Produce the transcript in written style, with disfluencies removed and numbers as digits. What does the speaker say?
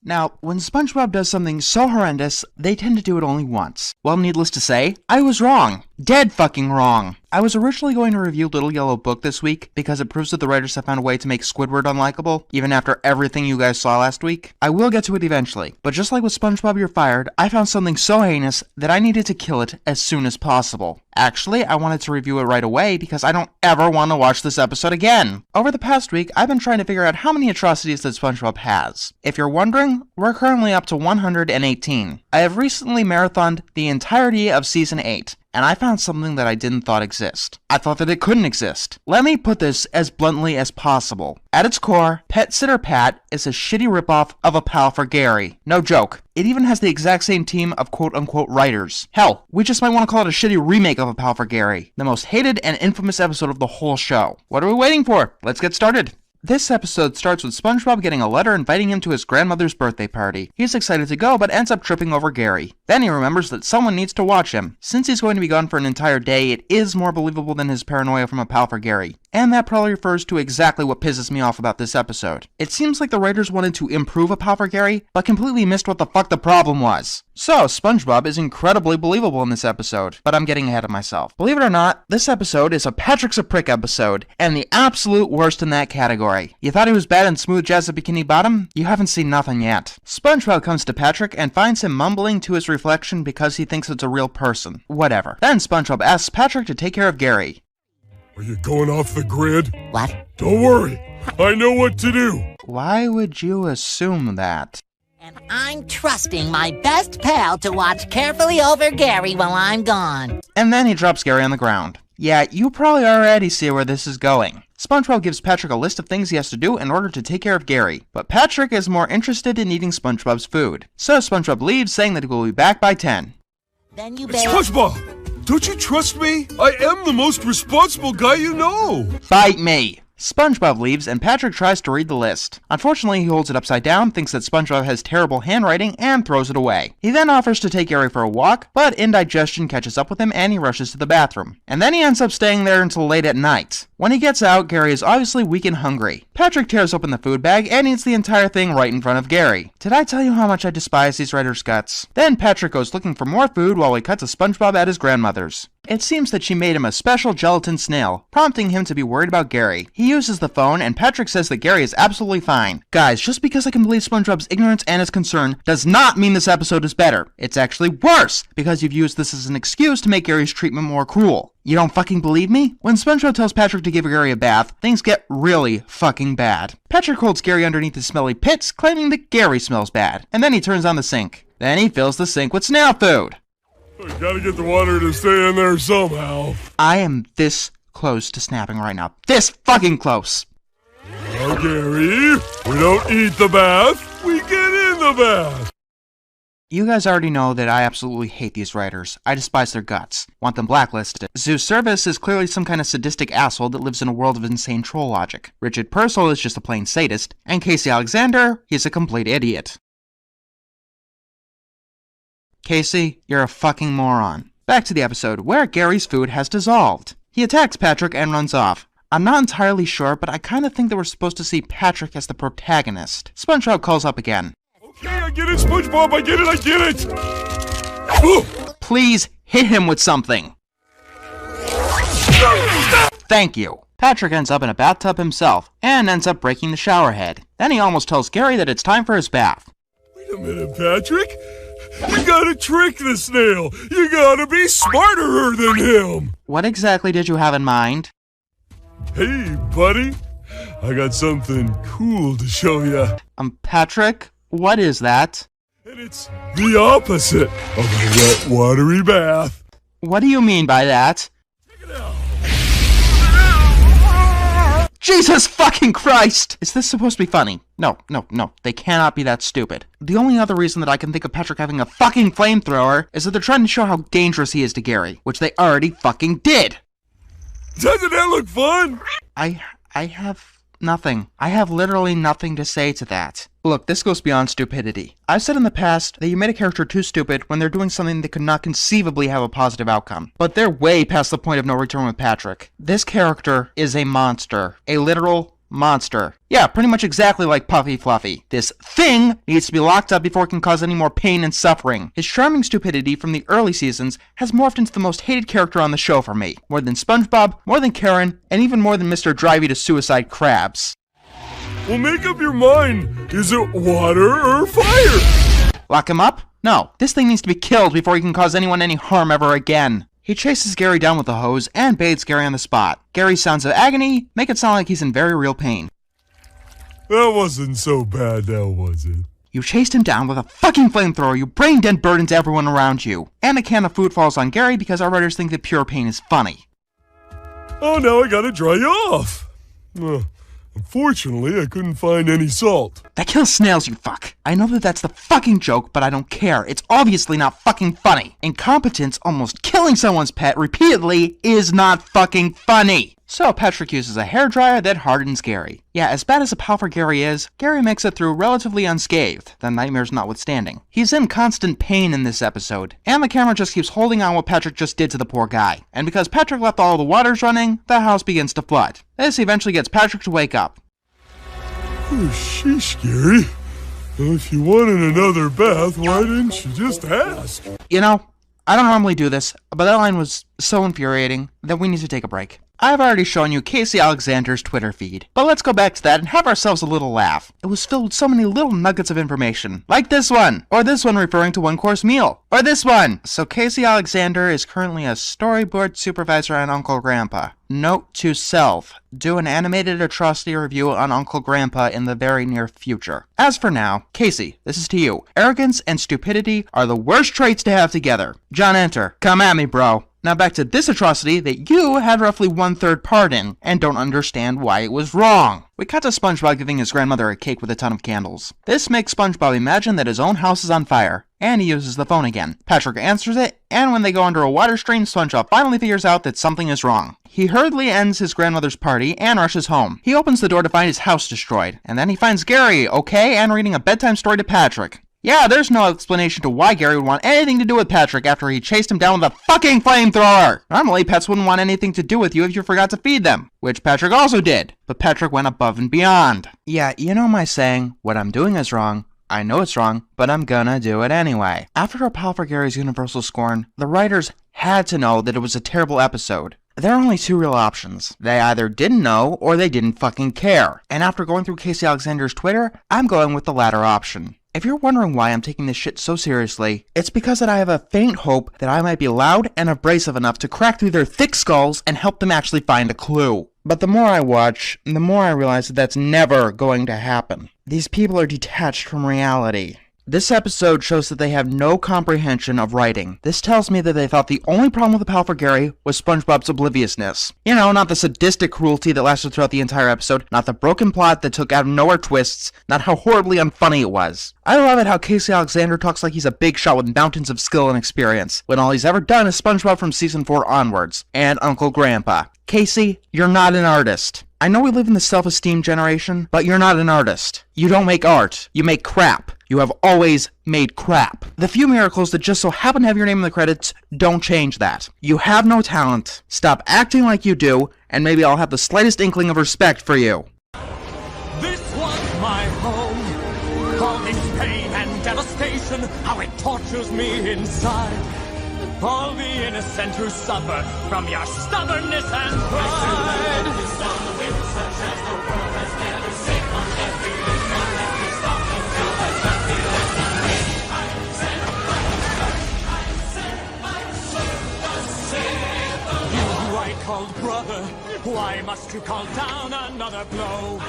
Now, when SpongeBob does something so horrendous, they tend to do it only once. Well, needless to say, I was wrong. Dead fucking wrong. I was originally going to review Little Yellow Book this week because it proves that the writers have found a way to make Squidward unlikable, even after everything you guys saw last week. I will get to it eventually, but just like with SpongeBob You're Fired, I found something so heinous that I needed to kill it as soon as possible. Actually, I wanted to review it right away because I don't ever want to watch this episode again. Over the past week, I've been trying to figure out how many atrocities that SpongeBob has. If you're wondering, we're currently up to 118. I have recently marathoned the entirety of Season 8. And I found something that I didn't thought exist. I thought that it couldn't exist. Let me put this as bluntly as possible. At its core, Pet Sitter Pat is a shitty ripoff of A Pal for Gary. No joke. It even has the exact same team of quote-unquote writers. Hell, we just might want to call it a shitty remake of A Pal for Gary. The most hated and infamous episode of the whole show. What are we waiting for? Let's get started. This episode starts with SpongeBob getting a letter inviting him to his grandmother's birthday party. He's excited to go, but ends up tripping over Gary. Then he remembers that someone needs to watch him. Since he's going to be gone for an entire day, it is more believable than his paranoia from A Pal for Gary. And that probably refers to exactly what pisses me off about this episode. It seems like the writers wanted to improve A Pal for Gary, but completely missed what the fuck the problem was. So, SpongeBob is incredibly believable in this episode, but I'm getting ahead of myself. Believe it or not, this episode is a Patrick's a Prick episode, and the absolute worst in that category. You thought he was bad and smooth jazz at Bikini Bottom? You haven't seen nothing yet. SpongeBob comes to Patrick and finds him mumbling to his reflection because he thinks it's a real person. Whatever. Then SpongeBob asks Patrick to take care of Gary. Are you going off the grid? What? Don't worry, I know what to do. Why would you assume that? And I'm trusting my best pal to watch carefully over Gary while I'm gone. And then he drops Gary on the ground. Yeah, you probably already see where this is going. SpongeBob gives Patrick a list of things he has to do in order to take care of Gary, but Patrick is more interested in eating SpongeBob's food. So SpongeBob leaves, saying that he will be back by 10. Then you better— SpongeBob, don't you trust me? I am the most responsible guy you know. Bite me! SpongeBob leaves, and Patrick tries to read the list. Unfortunately, he holds it upside down, thinks that SpongeBob has terrible handwriting, and throws it away. He then offers to take Gary for a walk, but indigestion catches up with him and he rushes to the bathroom. And then he ends up staying there until late at night. When he gets out, Gary is obviously weak and hungry. Patrick tears open the food bag and eats the entire thing right in front of Gary. Did I tell you how much I despise these writers' guts? Then Patrick goes looking for more food while he cuts a SpongeBob at his grandmother's. It seems that she made him a special gelatin snail, prompting him to be worried about Gary. He uses the phone, and Patrick says that Gary is absolutely fine. Guys, just because I can believe SpongeBob's ignorance and his concern does not mean this episode is better. It's actually worse, because you've used this as an excuse to make Gary's treatment more cruel. You don't fucking believe me? When SpongeBob tells Patrick to give Gary a bath, things get really fucking bad. Patrick holds Gary underneath his smelly pits, claiming that Gary smells bad, and then he turns on the sink. Then he fills the sink with snail food. I gotta get the water to stay in there somehow. I am this close to snapping right now. This fucking close. Now, Gary, we don't eat the bath, we get in the bath. You guys already know that I absolutely hate these writers. I despise their guts. Want them blacklisted. Zeus Service is clearly some kind of sadistic asshole that lives in a world of insane troll logic. Richard Purcell is just a plain sadist. And Casey Alexander, he's a complete idiot. Casey, you're a fucking moron. Back to the episode, where Gary's food has dissolved. He attacks Patrick and runs off. I'm not entirely sure, but I kinda think that we're supposed to see Patrick as the protagonist. SpongeBob calls up again. Okay, I get it, SpongeBob, I get it! Please hit him with something. Thank you. Patrick ends up in a bathtub himself, and ends up breaking the shower head. Then he almost tells Gary that it's time for his bath. Wait a minute, Patrick. You gotta trick the snail. You gotta be smarter than him. What exactly did you have in mind? Hey, buddy. I got something cool to show you. Patrick? What is that? And it's the opposite of a wet, watery bath. What do you mean by that? Check it out. Jesus fucking Christ! Is this supposed to be funny? No, they cannot be that stupid. The only other reason that I can think of Patrick having a fucking flamethrower is that they're trying to show how dangerous he is to Gary, which they already fucking did! Doesn't that look fun? I have nothing. I have literally nothing to say to that. Look, this goes beyond stupidity. I've said in the past that you made a character too stupid when they're doing something that could not conceivably have a positive outcome. But they're way past the point of no return with Patrick. This character is a monster. A literal monster. Yeah, pretty much exactly like Puffy Fluffy. This thing needs to be locked up before it can cause any more pain and suffering. His charming stupidity from the early seasons has morphed into the most hated character on the show for me. More than SpongeBob, more than Karen, and even more than Mr. Drive You to Suicide Krabs. Well, make up your mind. Is it water or fire? Lock him up? No. This thing needs to be killed before he can cause anyone any harm ever again. He chases Gary down with a hose and bathes Gary on the spot. Gary's sounds of agony make it sound like he's in very real pain. That wasn't so bad now, was it? You chased him down with a fucking flamethrower, you brain-dead burdens everyone around you. And a can of food falls on Gary because our writers think that pure pain is funny. Oh, now I gotta dry you off. Unfortunately, I couldn't find any salt. That kills snails, you fuck. I know that that's the fucking joke, but I don't care. It's obviously not fucking funny. Incompetence, almost killing someone's pet repeatedly, is not fucking funny. So Patrick uses a hairdryer that hardens Gary. Yeah, as bad as a pal for Gary is, Gary makes it through relatively unscathed, the nightmares notwithstanding. He's in constant pain in this episode, and the camera just keeps holding on what Patrick just did to the poor guy. And because Patrick left all the waters running, the house begins to flood. This eventually gets Patrick to wake up. Oh, sheesh, Gary. Well, if you wanted another bath, why didn't you just ask? You know, I don't normally do this, but that line was so infuriating that we need to take a break. I've already shown you Casey Alexander's Twitter feed, but let's go back to that and have ourselves a little laugh. It was filled with so many little nuggets of information, like this one, or this one referring to one-course meal, or this one. So Casey Alexander is currently a storyboard supervisor on Uncle Grandpa. Note to self, do an animated atrocity review on Uncle Grandpa in the very near future. As for now, Casey, this is to you. Arrogance and stupidity are the worst traits to have together. John Enter, come at me, bro. Now back to this atrocity that you had roughly 1/3 part in, and don't understand why it was wrong. We cut to SpongeBob giving his grandmother a cake with a ton of candles. This makes SpongeBob imagine that his own house is on fire, and he uses the phone again. Patrick answers it, and when they go under a water stream, SpongeBob finally figures out that something is wrong. He hurriedly ends his grandmother's party and rushes home. He opens the door to find his house destroyed, and then he finds Gary okay and reading a bedtime story to Patrick. Yeah, there's no explanation to why Gary would want anything to do with Patrick after he chased him down with a fucking flamethrower! Normally, pets wouldn't want anything to do with you if you forgot to feed them, which Patrick also did, but Patrick went above and beyond. Yeah, you know my saying, what I'm doing is wrong. I know it's wrong, but I'm gonna do it anyway. After a pal for Gary's universal scorn, the writers had to know that it was a terrible episode. There are only two real options. They either didn't know, or they didn't fucking care. And after going through Casey Alexander's Twitter, I'm going with the latter option. If you're wondering why I'm taking this shit so seriously, it's because that I have a faint hope that I might be loud and abrasive enough to crack through their thick skulls and help them actually find a clue. But the more I watch, the more I realize that that's never going to happen. These people are detached from reality. This episode shows that they have no comprehension of writing. This tells me that they thought the only problem with the pal for Gary was SpongeBob's obliviousness. You know, not the sadistic cruelty that lasted throughout the entire episode, not the broken plot that took out of nowhere twists, not how horribly unfunny it was. I love it how Casey Alexander talks like he's a big shot with mountains of skill and experience, when all he's ever done is SpongeBob from season 4 onwards, and Uncle Grandpa. Casey, you're not an artist. I know we live in the self-esteem generation, but you're not an artist. You don't make art. You make crap. You have always made crap. The few miracles that just so happen to have your name in the credits don't change that. You have no talent. Stop acting like you do, and maybe I'll have the slightest inkling of respect for you. This was my home. All this pain and devastation, how it tortures me inside. All the innocent who suffer from your stubbornness and pride. You who I called brother, why must you call down another blow?